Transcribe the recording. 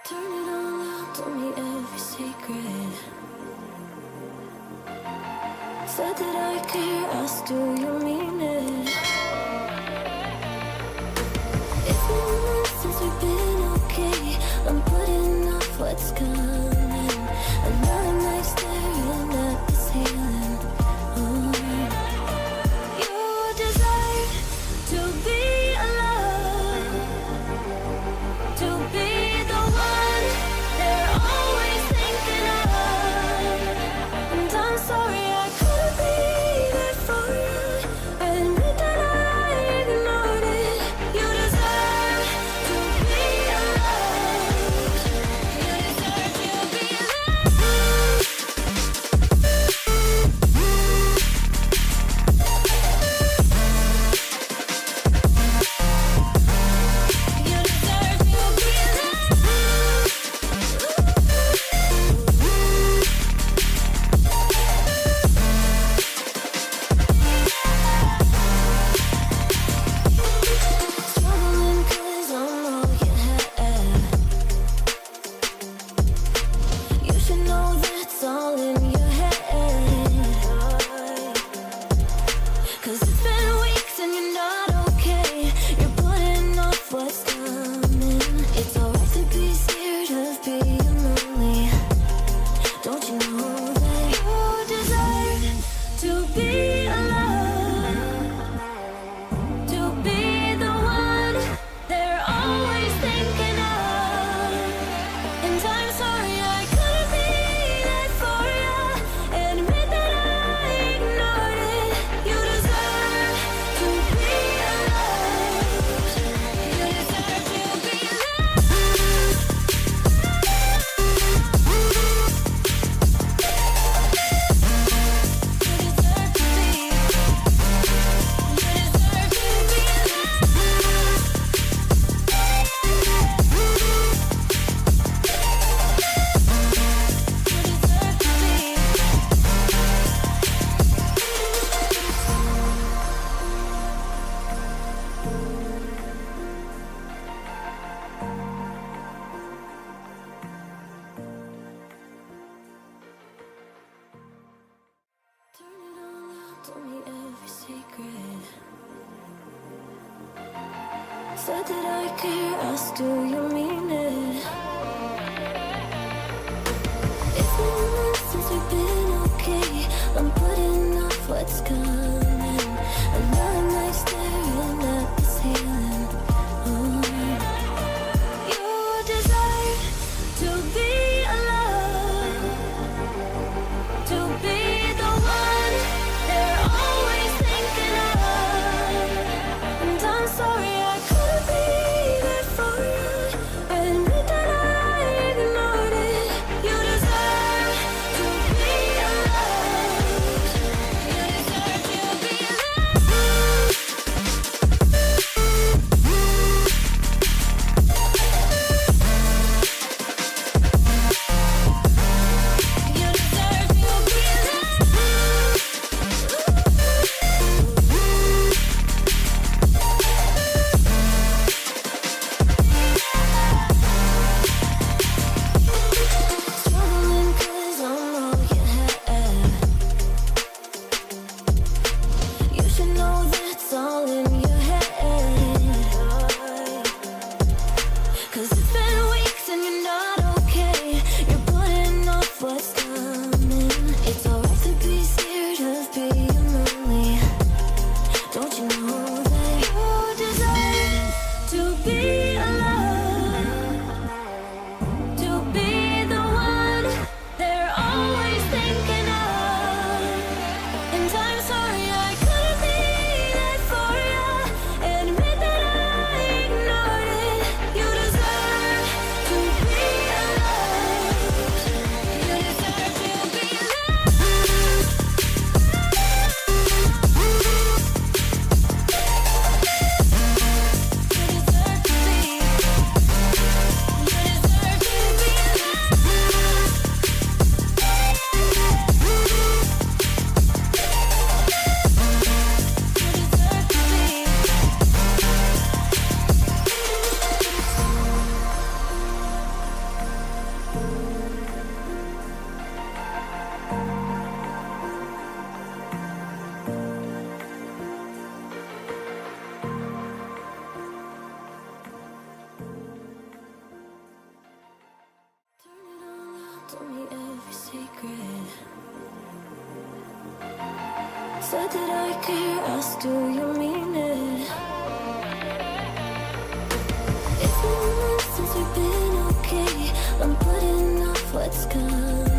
Turn it all out, told me every secret. Said that I care, asked do you mean it? It's been months since we've been okay. I'm putting off what's coming. Another night staring at the ceiling. You deserve to be alone, to be the one they're always thinking of. And I'm sorry I couldn't be there for you. I admit that I ignored it. You deserve to be alone. You deserve to be alone. You deserve to be struggling 'cause I'm all you had. You should know that's all in your head. 'Cause it's been weeks and you're not okay. You're putting off what's coming. It's alright to be scared of being lonely. Don't you know that you deserve to be alone, to be the one they're always thinking of? And I'm sorry I couldn't be there for you. Admit that I ignored it. You deserve to be alone. You deserve to be alone. You deserve to be. You deserve to be alone. You deserve to be. Turn it all out, told me every secret. Said that I care, asked do you mean it? It's been months since we've been okay. I'm putting off what's coming. Another night staring at the ceiling. You deserve to be alone, to be the one they're always thinking of. And I'm sorry I couldn't be there for you. I admit that I ignored it. You deserve to be alone. You deserve to be alone. You deserve to be alone. Struggling 'cause I'm all you had. You should know that's all in your head. 'Cause it's been weeks and you're not okay. You're putting off what's coming. It's alright to be scared of being lonely. Don't you know that you deserve to be alone, to be the one they're always thinking of? And I'm sorry I couldn't be there for you. Admit that I ignored it. You deserve to be alone. You deserve to be alone. You deserve to be. Told me every secret. Said that I care, asked do you mean it? It's been months since we've been okay. I'm putting off what's coming.